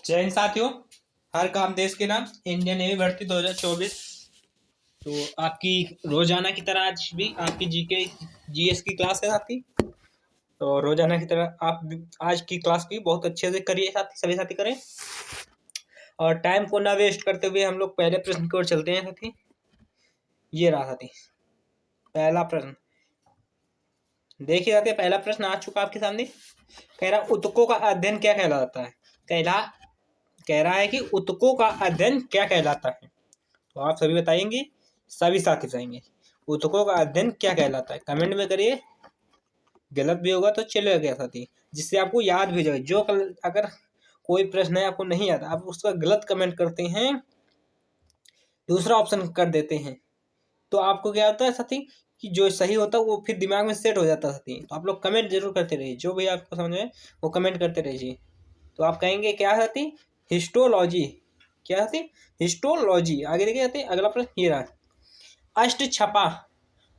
जय हिंद साथियों। हर काम देश के नाम इंडियन नेवी भर्ती 2024। तो आपकी रोजाना की तरह आज भी आपकी जीके जीएस की क्लास है साथी। तो रोजाना की तरह आप आज की क्लास भी बहुत अच्छे से करिए साथी, सभी साथी करें और टाइम को ना वेस्ट करते हुए हम लोग पहले प्रश्न की ओर चलते हैं साथी। ये रहा साथी पहला प्रश्न। देखिए साथी, पहला प्रश्न आ चुका आपके सामने। कह रहा ऊतकों का अध्ययन क्या कहलाता है। कह रहा है कि ऊतकों का अध्ययन क्या कहलाता है। तो आप सभी बताएंगे, सभी साथी बताएंगे ऊतकों का अध्ययन क्या कहलाता है। कमेंट में करिए, गलत भी होगा तो चलेगा साथी, जिससे आपको याद भी जाए। जो अगर कोई प्रश्न है आपको नहीं आता, आप उसका गलत कमेंट करते हैं, दूसरा ऑप्शन कर देते हैं, तो आपको क्या होता है साथी कि जो सही होता है वो फिर दिमाग में सेट हो जाता है साथी। तो आप लोग कमेंट जरूर करते रहिए, जो भी आपको समझ में वो कमेंट करते रहिए। तो आप कहेंगे क्या साथी, हिस्टोलॉजी। क्या साथी, हिस्टोलॉजी। आगे देखिए साथी, अगला प्रश्न ये रहा,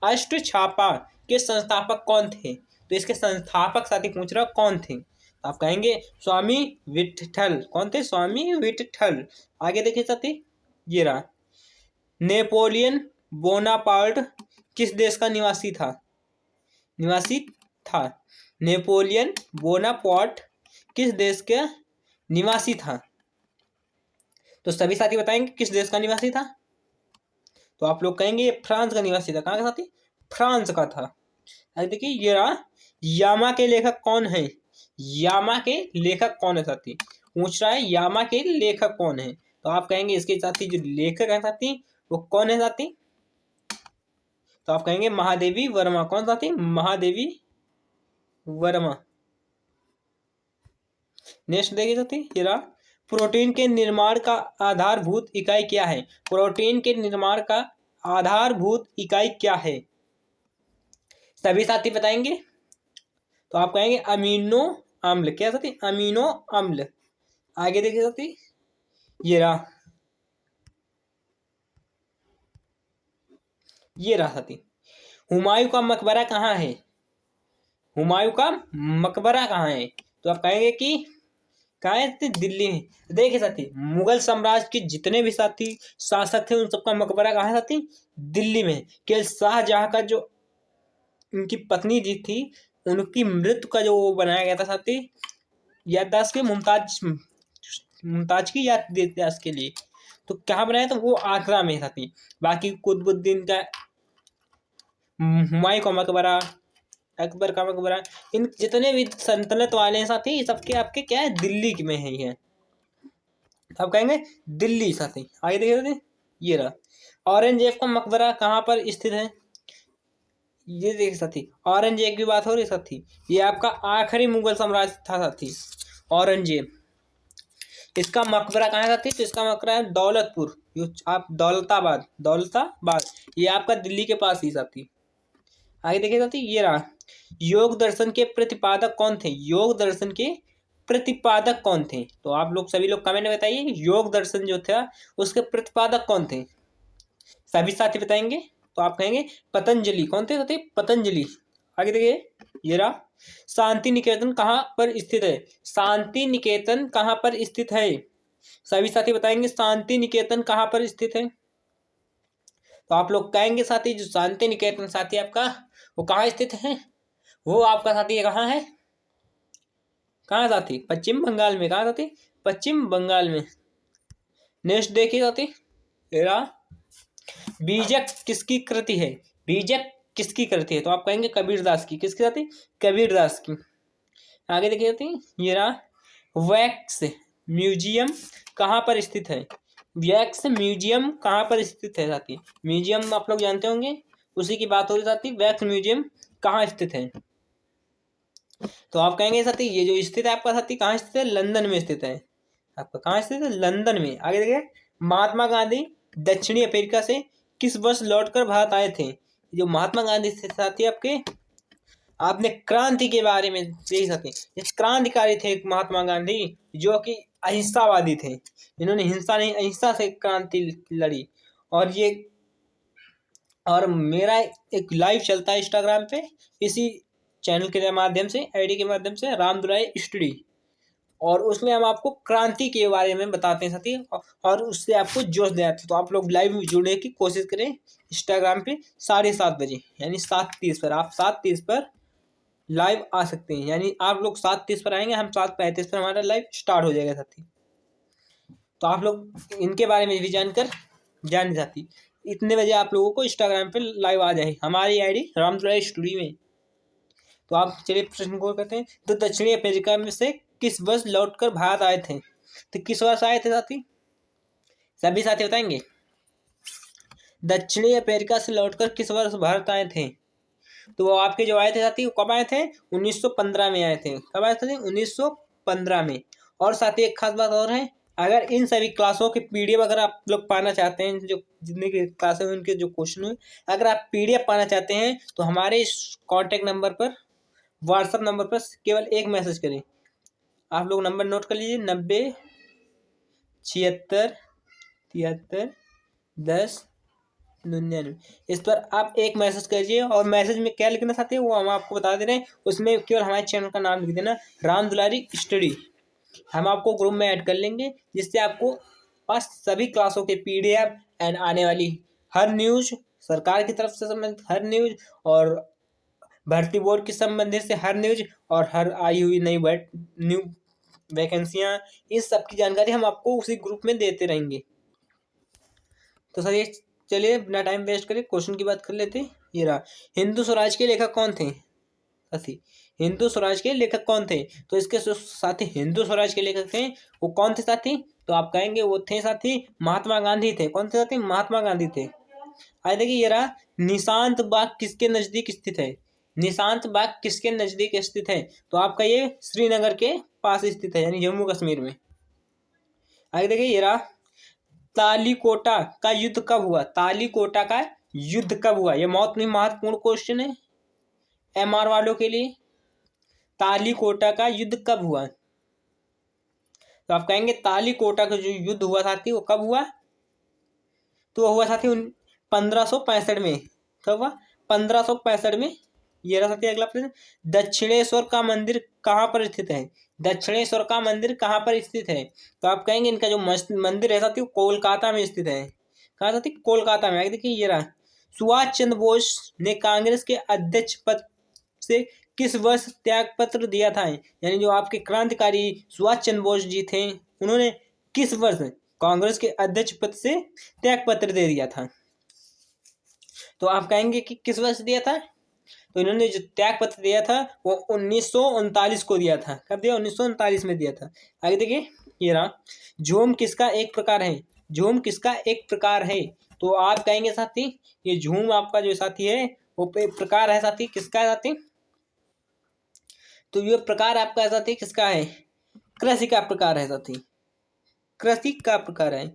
अष्टछापा के संस्थापक कौन थे। तो इसके संस्थापक साथी पूछ रहा कौन थे। तो आप कहेंगे स्वामी विठल। कौन थे, स्वामी विठल। आगे देखिए साथी, ये रहा, नेपोलियन बोनापार्ट किस देश का निवासी था। नेपोलियन बोनापार्ट किस देश के निवासी था। तो सभी साथी बताएंगे किस देश का निवासी था। तो आप लोग कहेंगे ये फ्रांस का निवासी था। कहाँ का साथी, फ्रांस का था। अरे देखिए ये रहा, यामा के लेखक कौन है। यामा के लेखक कौन है साथी, पूछ रहा है यामा के लेखक कौन है। तो आप कहेंगे इसके साथी जो लेखक है साथी वो कौन है साथी। तो आप कहेंगे महादेवी वर्मा। कौन साथी, महादेवी वर्मा। नेक्स्ट देखिए साथी, ये रहा, प्रोटीन के निर्माण का आधारभूत इकाई क्या है। प्रोटीन के निर्माण का आधारभूत इकाई क्या है, सभी साथी बताएंगे। तो आप कहेंगे अमीनो अम्ल। क्या साथी, अमीनो अम्ल। आगे देखिए साथी, ये रहा, ये रहा साथी, हुमायूं का मकबरा कहाँ है। हुमायूं का मकबरा कहाँ है। तो आप कहेंगे कि कहाँ है, दिल्ली में। देखिए साथी, मुगल साम्राज्य के जितने भी साथी शासक थे उन सबका मकबरा कहाँ है साथी, दिल्ली में। केवल शाहजहां का जो उनकी पत्नी जी थी, उनकी मृत्यु का जो वो बनाया गया था साथी, याददाश्त के मुमताज की याददाश्त के लिए, तो क्या बनाया था वो आगरा में साथी। बाकी कुतुबुद्दीन का, हुमायूं का मकबरा, अकबर का मकबरा, इन जितने भी सल्तनत वाले हैं साथी सबके आपके क्या है, दिल्ली में है ही है। आप कहेंगे दिल्ली साथी। आगे देखिए साथी, ये रहा, औरंगजेब का मकबरा कहाँ पर स्थित है। ये देखिए साथी, औरंगजेब की बात हो रही साथी, ये आपका आखिरी मुगल साम्राज्य था साथी, औरंगजेब। इसका मकबरा कहाँ है साथी, तो इसका मकबरा है दौलतपुर। आप दौलताबाद, ये आपका दिल्ली के पास ही साथी। आगे देखिए साथी, ये रहा, योग दर्शन के प्रतिपादक कौन थे। योग दर्शन के प्रतिपादक कौन थे। तो आप लोग सभी लोग कमेंट में बताइए, योग दर्शन जो था उसके प्रतिपादक कौन थे, सभी साथी बताएंगे। तो आप कहेंगे पतंजलि। कौन थे साथी, पतंजलि। आगे देखिए, ये रहा, शांति निकेतन कहाँ पर स्थित है। शांति निकेतन कहाँ पर स्थित है, सभी साथी बताएंगे शांति निकेतन कहाँ पर स्थित है। तो आप लोग कहेंगे साथी जो शांति निकेतन साथी आपका वो कहाँ स्थित है, वो आपका साथी कहाँ है, कहाँ साथी, पश्चिम बंगाल में। कहाँ साथी, पश्चिम बंगाल में। नेक्स्ट देखिए साथी, बीजक किसकी कृति है। बीजक किसकी कृति है। तो आप कहेंगे कबीरदास की। किसकी साथी, कबीरदास की। आगे देखिए साथी, ये रहा, वैक्स म्यूजियम कहाँ पर स्थित है। वैक्स म्यूजियम कहाँ पर स्थित है साथी, म्यूजियम आप लोग जानते होंगे, उसी की बात हो रही साथी। वैक्स म्यूजियम कहाँ स्थित है। तो आप कहेंगे साथी ये जो स्थित है आपका साथी कहाँ स्थित है, लंदन में स्थित है। आपका कहाँ स्थित है, लंदन में। आगे देखिए, महात्मा गांधी दक्षिणी अफ्रीका से किस वर्ष लौटकर भारत आए थे। जो महात्मा गांधी थे साथी आपके, आपने क्रांति के बारे में देख सकते, ये क्रांतिकारी थे महात्मा गांधी, जो कि अहिंसावादी थे। इन्होंने हिंसा नहीं अहिंसा से क्रांति लड़ी। और मेरा एक लाइव चलता है इंस्टाग्राम पे, इसी चैनल के माध्यम से, आईडी के माध्यम से, रामदुराई स्टडी। और उसमें हम आपको क्रांति के बारे में बताते हैं साथी, और उससे आपको जोश दिलाते हैं। तो आप लोग लाइव जुड़ने की कोशिश करें इंस्टाग्राम पे 7:30 बजे, यानी 7:30 पर। आप 7:30 पर लाइव आ सकते हैं, यानी आप लोग 7:30 पर आएंगे, हम 7:35 पर हमारा लाइव स्टार्ट हो जाएगा साथी। तो आप लोग इनके बारे में भी जान साथी। इतने बजे आप लोगों को इंस्टाग्राम पे लाइव आ जाए, हमारी आईडी रामदुलारी स्टूडियो में। तो आप चलिए प्रश्न को करते हैं। तो दक्षिणी अफ्रीका में से किस वर्ष लौटकर भारत आए थे? तो किस वर्ष आए थे साथी? सभी साथी बताएंगे। दक्षिणी अफ्रीका से लौटकर किस वर्ष भारत आए थे? तो वो आपके जो आए थे साथी, वो कब आए थे? 1915 में आए थे। कब आए थे? 1915 में। और साथी एक खास बात और है, अगर इन सभी क्लासों के पीडीएफ अगर आप लोग पाना चाहते हैं, जो जितने की क्लासें हैं उनके जो क्वेश्चन हुए, अगर आप पीडीएफ पाना चाहते हैं तो हमारे इस कॉन्टैक्ट नंबर पर, व्हाट्सएप नंबर पर केवल एक मैसेज करें। आप लोग नंबर नोट कर लीजिए, 90 76 73 10 99। इस पर आप एक मैसेज कीजिए, और मैसेज में क्या लिखना चाहते हैं वो हम आपको बता दे रहे हैं। उसमें केवल हमारे चैनल का नाम लिख देना, राम दुलारी स्टडी। हम आपको ग्रुप में ऐड कर लेंगे, जिससे आपको पास सभी क्लासों के पीडीएफ एंड आने वाली हर न्यूज, सरकार की तरफ से संबंधित हर न्यूज, और भर्ती बोर्ड के संबंधित से हर न्यूज, और हर आई हुई नई न्यू वैकेंसियां, इस सब की जानकारी हम आपको उसी ग्रुप में देते रहेंगे। तो सर ये चलिए बिना टाइम वेस्ट करे क्वेश्चन की बात कर लेते हैं। ये रहा, हिंदू स्वराज के लेखक कौन थे साथी? हिंदू स्वराज के लेखक कौन थे? तो इसके साथी हिंदू स्वराज के लेखक थे, वो कौन थे साथी? तो आप कहेंगे वो थे साथी महात्मा गांधी थे। कौन थे साथी? महात्मा गांधी थे। आगे देखिए, ये रहा, निशांत बाग किसके नजदीक स्थित है? निशांत बाग किसके नजदीक स्थित है? तो आपका ये श्रीनगर के पास स्थित है, यानी जम्मू कश्मीर में। आगे देखिए, ये रहा, तालीकोटा का युद्ध कब हुआ? तालीकोटा का युद्ध कब हुआ? यह बहुत ही महत्वपूर्ण क्वेश्चन है एमआर वालों के लिए। तालीकोटा का युद्ध कब हुआ? तो आप कहेंगे तालीकोटा का जो युद्ध हुआ साथी वो कब हुआ? तो वो हुआ साथी 1565 में। कब हुआ? 1565 में। ये रहा साथी अगला प्रश्न, दक्षिणेश्वर का मंदिर कहाँ पर स्थित है? दक्षिणेश्वर का मंदिर कहाँ पर स्थित है? तो आप कहेंगे इनका जो मंदिर है साथी वो कोलकाता में स्थित है। कहाँ साथी? कोलकाता में। आगे देखिए, ये रहा, सुभाष चंद्र बोस ने कांग्रेस के अध्यक्ष पद से किस वर्ष त्याग पत्र दिया था? यानी जो आपके क्रांतिकारी सुभाष चंद्र बोस जी थे, उन्होंने किस वर्ष कांग्रेस के अध्यक्ष पद से त्याग पत्र दे दिया था? तो आप कहेंगे कि किस वर्ष दिया था? तो इन्होंने जो त्याग पत्र दिया था वो 1939 को दिया था। कब दिया? 1939 में दिया था। आगे देखिए, ये रहा, झूम किसका एक प्रकार है? झूम किसका एक प्रकार है? तो आप कहेंगे साथी ये झूम आपका जो साथी है वो प्रकार है साथी, किसका है साथी? तो ये प्रकार आपका साथी किसका है? कृषि का प्रकार है साथी, कृषि का प्रकार है।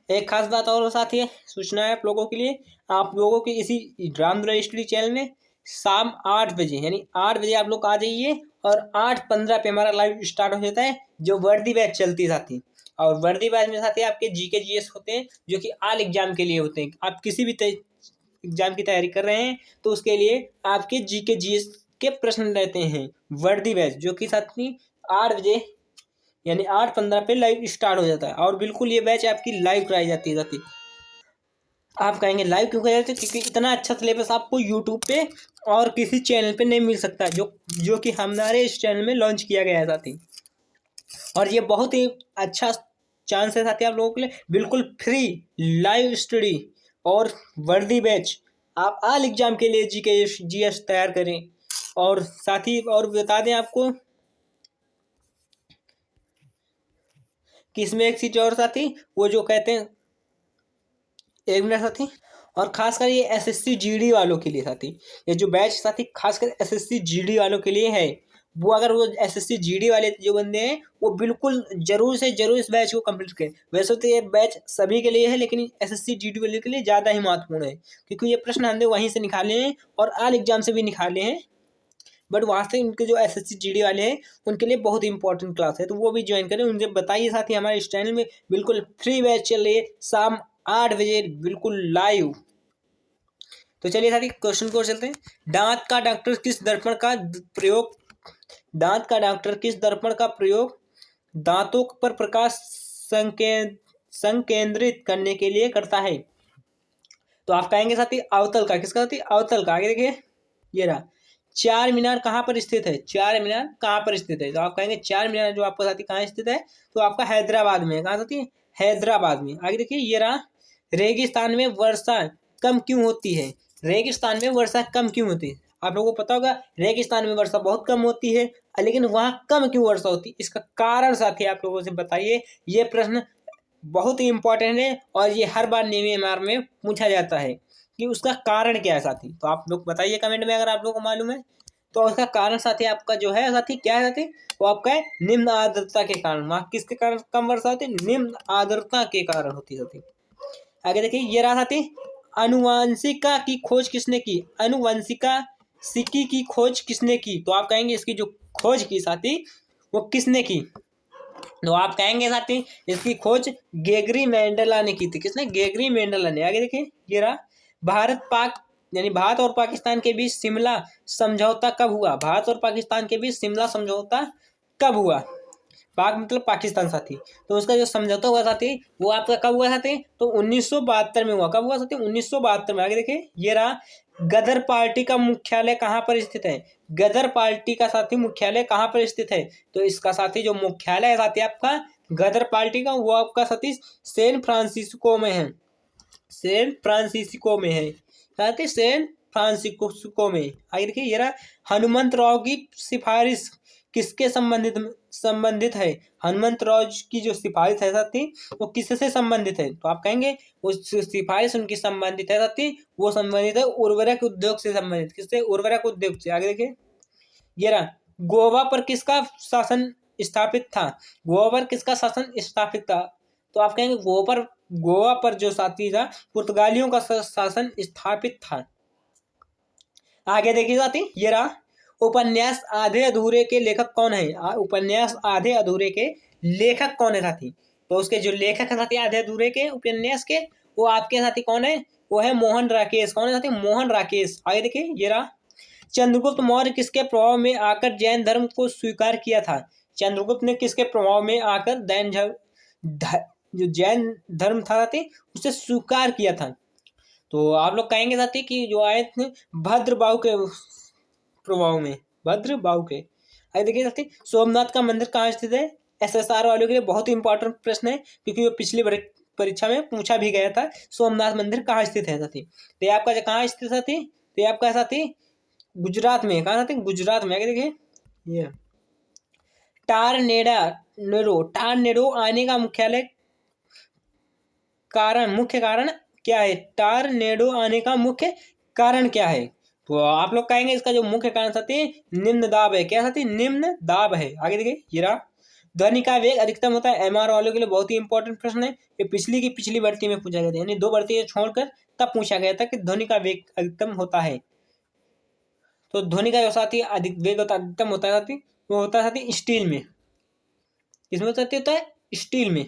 एक खास बात और साथी है, सूचना है आप लोगों के लिए, आप लोगों के इसी रामदुलारी स्टडी चैनल में शाम 8 बजे, यानी 8 बजे आप लोग आ जाइए, और 8:15 पे हमारा लाइव स्टार्ट हो जाता है, जो वर्दी बैच चलती है साथी। और वर्दी बैच में साथी आपके जीके जीएस होते हैं, जो कि ऑल एग्जाम के लिए होते हैं। आप किसी भी एग्जाम की तैयारी कर रहे हैं तो उसके लिए आपके जीके जीएस के प्रश्न रहते हैं। वर्दी बैच जो कि साथी 8 बजे यानी 8:15 पे लाइव स्टार्ट हो जाता है, और बिल्कुल ये बैच आपकी लाइव कराई जाती है साथी। आप कहेंगे लाइव क्यों कराई जाती है? क्योंकि इतना अच्छा सिलेबस आपको यूट्यूब पे और किसी चैनल पे नहीं मिल सकता, जो कि हमारे इस चैनल में लॉन्च किया गया है साथी। और ये बहुत ही अच्छा चांस है साथी आप लोगों के लिए, बिल्कुल फ्री लाइव स्टडी और वर्दी बैच। आप ऑल एग्जाम के लिए जीके जीएस तैयार करें। और साथी और बता दें आपको कि इसमें एक चीज और साथी, वो जो कहते हैं, एक मिनट साथी, और खासकर ये एसएससी जीडी वालों के लिए साथी, ये जो बैच साथी खासकर एसएससी जीडी वालों के लिए है। वो अगर वो एसएससी जीडी वाले जो बंदे हैं वो बिल्कुल जरूर से जरूर इस बैच को कंप्लीट करें। वैसे तो ये बैच सभी के लिए है, लेकिन एसएससी जीडी वाले के लिए ज़्यादा ही महत्वपूर्ण है, क्योंकि ये प्रश्न हमने वहीं से निकाले हैं और ऑल एग्जाम से भी निकाले हैं। बट वहाँ से उनके जो एसएससी जीडी वाले हैं उनके लिए बहुत ही इंपॉर्टेंट क्लास है, तो वो भी ज्वाइन करें। उनसे बताइए साथी हमारे इस चैनल में बिल्कुल फ्री बैच चल रही है, शाम 8 बजे बिल्कुल लाइव। तो चलिए साथी क्वेश्चन को चलते हैं। दांत का डॉक्टर किस दर्पण का प्रयोग दांत का डॉक्टर किस दर्पण का प्रयोग दांतों पर प्रकाश संकेंद्रित करने के लिए करता है? तो आप कहेंगे साथी अवतल का। किसका साथी? अवतल का। आगे देखिए, ये रहा। चार मीनार कहाँ पर स्थित है? चार मीनार कहाँ पर स्थित है? तो आप कहेंगे चार मीनार जो आपका साथी कहाँ स्थित है? तो आपका हैदराबाद में है। कहाँ साथी? हैदराबाद में। आगे देखिए, ये रहा। रेगिस्तान में वर्षा कम क्यों होती है? रेगिस्तान में वर्षा कम क्यों होती है? आप लोगों को पता होगा रेगिस्तान में वर्षा बहुत कम होती है, लेकिन वहां कम क्यों वर्षा होती है? इसका कारण साथी आप लोगों से बताइए। ये प्रश्न बहुत ही इंपॉर्टेंट है और ये हर बार न्यूएमआर में पूछा जाता है कि उसका कारण क्या है साथी। तो आप लोग बताइए कमेंट में अगर आप लोगों को मालूम है। तो उसका कारण साथी आपका जो है साथी क्या है साथी? वो आपका है निम्न आर्द्रता के कारण। वहाँ किसके कारण कम वर्षा होती है? निम्न आर्द्रता के कारण होती है साथी। आगे देखिए, ये रहा साथी। अनुवांशिका की खोज किसने की? अनुवंशिका सिकी की खोज किसने की? तो आप कहेंगे इसकी जो खोज की साथी वो किसने की? तो आप कहेंगे साथी इसकी खोज गेगरी मेंडेला ने की थी। किसने? गेगरी मेंडेला ने। आगे देखिए, ये रहा। भारत पाक यानी भारत और पाकिस्तान के बीच शिमला समझौता कब हुआ? भारत और पाकिस्तान के बीच शिमला समझौता कब हुआ? पाक मतलब पाकिस्तान साथी। तो उसका जो समझौता हुआ साथी वो आपका कब हुआ साथी? तो 1972 में हुआ। कब हुआ साथी? 1972 में। आगे देखिए, ये रहा। गदर पार्टी का मुख्यालय कहाँ पर स्थित है? गदर पार्टी का साथी मुख्यालय कहाँ पर स्थित है? तो इसका साथी जो मुख्यालय है साथी आपका गदर पार्टी का वो आपका साथी सैन फ्रांसिस्को में है। सैन फ्रांसिस्को में है साथी, सैन फ्रांसिस्को में। आगे देखिए, ये रहा। हनुमंत राव की सिफारिश किसके संबंधित है? हनुमंत राव की जो सिफारिश है साथी वो किससे संबंधित है? तो आप कहेंगे वो सिफारिश उनकी संबंधित है साथी, वो संबंधित है उर्वरक उद्योग से संबंधित। किससे? उर्वरक उद्योग से। आगे देखिए, ये रहा। गोवा पर किसका शासन स्थापित था? गोवा पर किसका शासन स्थापित था? तो आप कहेंगे गोवा पर जो साथी था पुर्तगालियों का शासन स्थापित था। आगे देखिए साथी, ये रहा। उपन्यास आधे अधूरे के लेखक कौन है? उपन्यास आधे अधूरे के लेखक कौन है साथी? तो उसके जो लेखक है साथी आधे अधूरे के उपन्यास के वो आपके साथी कौन है? वो है मोहन राकेश। कौन है साथी? मोहन राकेश। आगे देखिए, ये रहा। चंद्रगुप्त मौर्य किसके प्रभाव में आकर जैन धर्म को स्वीकार किया था? चंद्रगुप्त ने किसके प्रभाव में आकर जो जैन धर्म था साथी उसे स्वीकार किया था? तो आप लोग कहेंगे साथी कि जो आए थे भद्रबाहु के प्रभाव में। भद्रबाहु के। आगे देखिए साथी, सोमनाथ का मंदिर कहाँ स्थित है? एसएसआर वालों के लिए बहुत ही इंपॉर्टेंट प्रश्न है क्योंकि वो पिछली परीक्षा में पूछा भी गया था। सोमनाथ मंदिर कहाँ स्थित है साथी? तो ये आपका कहाँ स्थित साथी? तो ये आपका साथी गुजरात में। कहाँ साथी? गुजरात में। आगे देखिए, ये टारनेडो आने का मुख्य कारण क्या है? टारनेडो आने का मुख्य कारण क्या है? तो आप लोग कहेंगे इसका जो मुख्य कारण साथी निम्न दाब है। क्या साथी? निम्न दाब है। आगे देखिए, ये रहा। ध्वनि का वेग अधिकतम होता है। एमआर वालों के लिए बहुत ही इंपॉर्टेंट प्रश्न है। ये पिछली भर्ती में पूछा गया था, यानी 2 भर्ती छोड़कर तब पूछा गया था कि ध्वनि का वेग अधिकतम होता है। तो ध्वनि का जो साथी अधिक वेग होता है अधिकतम होता है साथी वो होता है साथी स्टील में। किसमें होता है? स्टील में।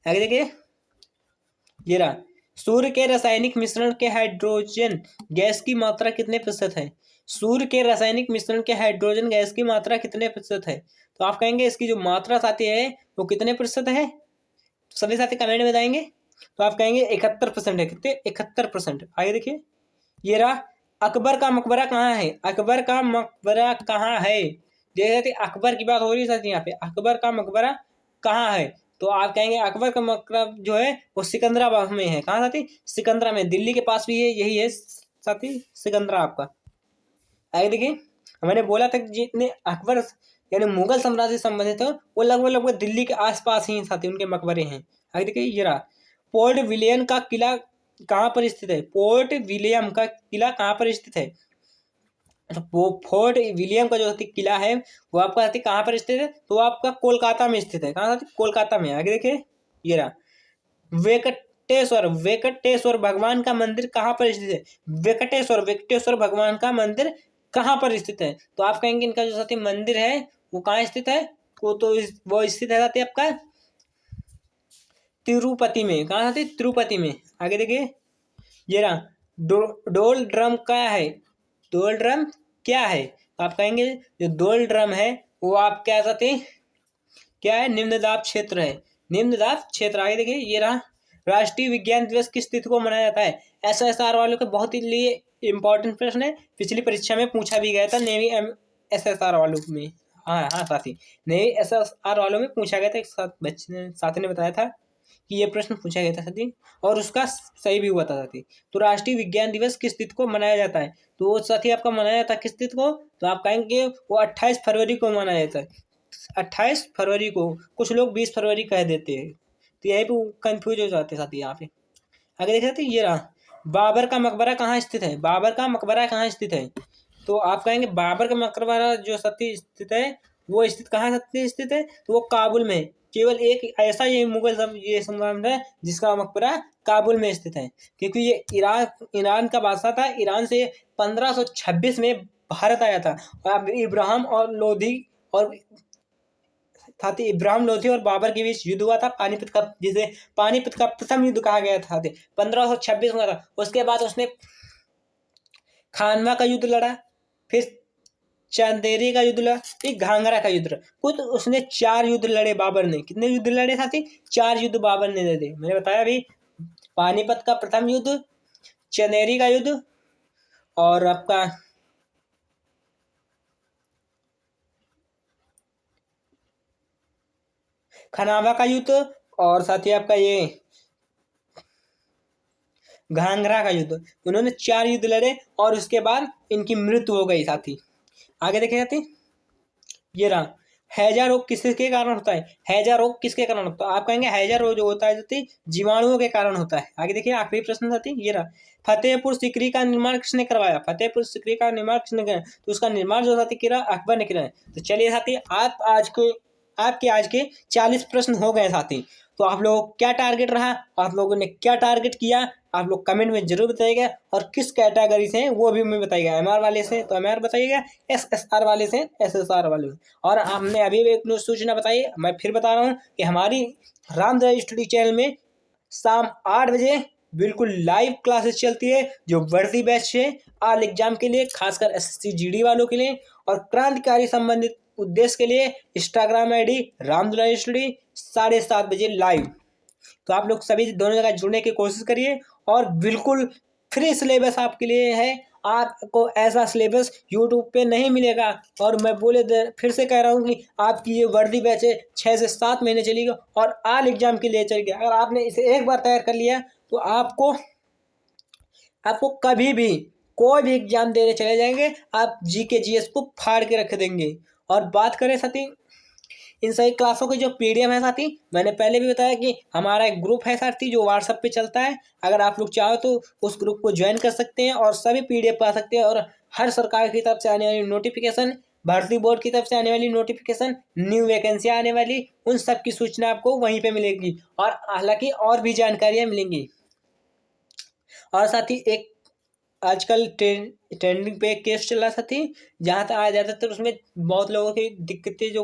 आगे देखिए, ये रहा। सूर्य के रासायनिक मिश्रण के हाइड्रोजन गैस की मात्रा कितने प्रतिशत है? सूर्य के रासायनिक मिश्रण के हाइड्रोजन गैस की मात्रा कितने प्रतिशत है? तो आप कहेंगे इसकी जो मात्रा साथी है वो कितने प्रतिशत है? तो सभी साथी कमेंट में बताएंगे। तो आप कहेंगे 71% है। कितने? 71%। आगे देखिए, ये रहा। अकबर का मकबरा कहाँ है? अकबर का मकबरा कहाँ है? जैसे अकबर की बात हो रही है साथी, यहाँ पे अकबर का मकबरा कहाँ है? तो आप कहेंगे अकबर का मकबरा जो है वो सिकंदराबाद में है। कहाँ साथी? सिकंदरा में। दिल्ली के पास भी है, यही है साथी सिकंदरा आपका। आगे देखिए, मैंने बोला था कि जितने अकबर यानी मुगल साम्राज्य से संबंधित है वो लगभग दिल्ली के आसपास ही साथी उनके मकबरे हैं। आगे देखिए, ये रहा। पोर्ट विलियम का किला कहाँ पर स्थित है? पोर्ट विलियम का किला कहाँ पर स्थित है? तो वो फोर्ट विलियम का जो किला है वो आपका कहाँ पर स्थित है? तो आपका कोलकाता में स्थित है। कहाँ? कोलकाता में। आगे देखिए, ये रहा। वेंकटेश्वर भगवान का मंदिर कहाँ पर स्थित है? वेंकटेश्वर भगवान का मंदिर कहाँ पर स्थित है? तो आप कहेंगे इनका जो साथी मंदिर है वो कहाँ स्थित है? वो स्थित है साथी आपका तिरुपति में। कहाँ साथी? तिरुपति में। आगे देखिए, ये रहा। डोल ड्रम क्या है? डोल ड्रम क्या है? तो आप कहेंगे जो दोल ड्रम है वो आप क्या कहते हैं, क्या है, निम्न दाब क्षेत्र है। निम्न दाब क्षेत्र। आगे देखिए ये रहा, राष्ट्रीय विज्ञान दिवस किस तिथि को मनाया जाता है। SSR वालों के बहुत ही लिए इंपॉर्टेंट प्रश्न है, पिछली परीक्षा में पूछा भी गया था नेवी SSR वालों में। हाँ हाँ साथी, नेवी SSR वालों में पूछा गया था, एक साथी ने बताया था कि ये प्रश्न पूछा गया था साथी, और उसका सही भी हुआ था साथी। तो राष्ट्रीय विज्ञान दिवस किस तिथि को मनाया जाता है, तो वो साथी आपका मनाया जाता है किस तिथि को, तो आप कहेंगे वो 28 फरवरी को मनाया जाता है। 28 फरवरी को, कुछ लोग 20 फरवरी कह देते हैं, तो यहीं पे कंफ्यूज हो जाते हैं साथी यहाँ पे। आगे देख सकते हैं ये रहा, बाबर का मकबरा कहाँ स्थित है। बाबर का मकबरा कहाँ स्थित है, तो आप कहेंगे बाबर का मकबरा जो सती स्थित है वो स्थित कहाँ स्थित है, तो वो काबुल में। केवल एक ऐसा ये मुगल ये सम्राट है जिसका मकबरा काबुल में स्थित है, क्योंकि ये ईरान का बादशाह था। ईरान से 1526 में भारत आया था, और इब्राहिम और लोधी और इब्राहिम लोधी और बाबर के बीच युद्ध हुआ था पानीपत का, जिसे पानीपत का प्रथम युद्ध कहा गया था। 1526 में था। उसके बाद उसने खानवा का युद्ध लड़ा, फिर चंदेरी का युद्ध लड़ा, फिर घाघरा का युद्ध लड़ा। कुछ उसने 4 युद्ध लड़े बाबर ने। कितने युद्ध लड़े साथी, 4 युद्ध बाबर ने लड़े। मैंने बताया अभी, पानीपत का प्रथम युद्ध, चंदेरी का युद्ध, और आपका खनावा का युद्ध, और साथ ही आपका ये घाघरा का युद्ध। उन्होंने 4 युद्ध लड़े और उसके बाद इनकी मृत्यु हो गई साथी। आगे देखे जाते, ये रहा, हैजा रोग किसके कारण होता है। हैजा रोग किसके कारण होता है, आप कहेंगे हैजा रोग जो होता है साथी जीवाणुओं के कारण होता है। आगे देखिए आखिरी प्रश्न साथी ये रहा, फतेहपुर सीकरी का निर्माण किसने करवाया। फतेहपुर सीकरी का निर्माण किसने कराया, तो उसका निर्माण जो साथी किया अकबर ने किया है। तो चलिए साथी, आपके आज के 40 प्रश्न हो गए साथी। तो आप लोगों को क्या टारगेट रहा, आप लोगों ने क्या टारगेट किया, आप लोग कमेंट में जरूर बताइएगा। और किस कैटेगरी से हैं वो भी हमें बताइएगा। MR वाले से तो MR बताइएगा, SSR वाले से SSR वाले। और हमने अभी एक सूचना बताई, मैं फिर बता रहा हूँ कि हमारी रामदया स्टडी चैनल में शाम 8 बजे बिल्कुल लाइव क्लासेस चलती है, जो वर्दी बैच है ऑल एग्जाम के लिए, खासकर SSC GD वालों के लिए, और क्रांतिकारी संबंधित उद्देश्य के लिए इंस्टाग्राम ID रामदया स्टडी 7:30 बजे लाइव। तो आप लोग सभी दोनों जगह जुड़ने की कोशिश करिए, और बिल्कुल फ्री सिलेबस आपके लिए है। आपको ऐसा सिलेबस यूट्यूब पे नहीं मिलेगा। और मैं फिर से कह रहा हूँ कि आपकी ये वर्दी बैच है 6 से 7 महीने चलेगी, और ऑल एग्जाम के लिए चलेगी। अगर आपने इसे एक बार तैयार कर लिया तो आपको कभी भी कोई भी एग्जाम देने चले जाएंगे, आप GK GS को फाड़ के रख देंगे। और बात करें साथी इन सभी क्लासों के जो PDF है साथी, मैंने पहले भी बताया कि हमारा एक ग्रुप है साथी जो WhatsApp पे चलता है। अगर आप लोग चाहो तो उस ग्रुप को ज्वाइन कर सकते हैं और सभी PDF पा सकते हैं। और हर सरकार की तरफ से आने वाली नोटिफिकेशन, भर्ती बोर्ड की तरफ से आने वाली नोटिफिकेशन, न्यू वैकेंसी आने वाली, उन सब की सूचना आपको वहीं पर मिलेगी। और हालांकि और भी जानकारियाँ मिलेंगी। और साथ ही एक आजकल ट्रेंडिंग पे एक केस चल रहा साथी, जहाँ तक आ जाता तो उसमें बहुत लोगों की दिक्कतें जो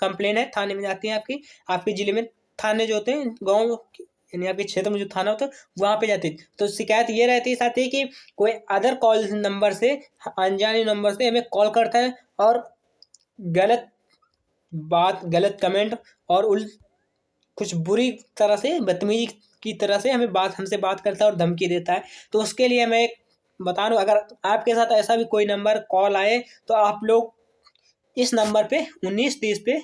कंप्लेन है थाने में जाती है। आपके जिले में थाने जो होते हैं गाँव यानी आपके क्षेत्र में जो थाना होता है वहाँ पे जाती है। तो शिकायत ये रहती है साथी कि कोई अदर कॉल नंबर से, अनजाने नंबर से हमें कॉल करता है, और गलत बात, गलत कमेंट, और कुछ बुरी तरह से, बदतमीजी की तरह से हमसे बात करता है और धमकी देता है। तो उसके लिए मैं बता रहा हूँ, अगर आपके साथ ऐसा भी कोई नंबर कॉल आए तो आप लोग इस नंबर पे 1930 पे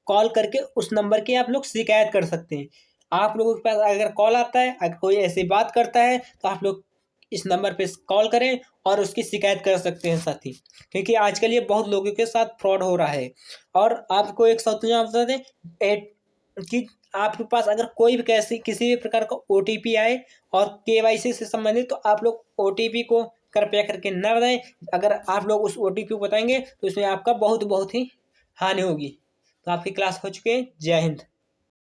कॉल करके उस नंबर की आप लोग शिकायत कर सकते हैं। आप लोगों के पास अगर कॉल आता है, अगर कोई ऐसी बात करता है, तो आप लोग इस नंबर पे कॉल करें और उसकी शिकायत कर सकते हैं साथी। क्योंकि आजकल ये बहुत लोगों के साथ फ्रॉड हो रहा है। और आपको एक सूचना बता दें कि आपके पास अगर कोई भी किसी भी प्रकार का OTP आए और KYC से संबंधित, तो आप लोग OTP को कृपया करके न बताएं। अगर आप लोग उस OTP को बताएंगे तो इसमें आपका बहुत बहुत ही हानि होगी। तो आपकी क्लास हो चुकी है। जय हिंद।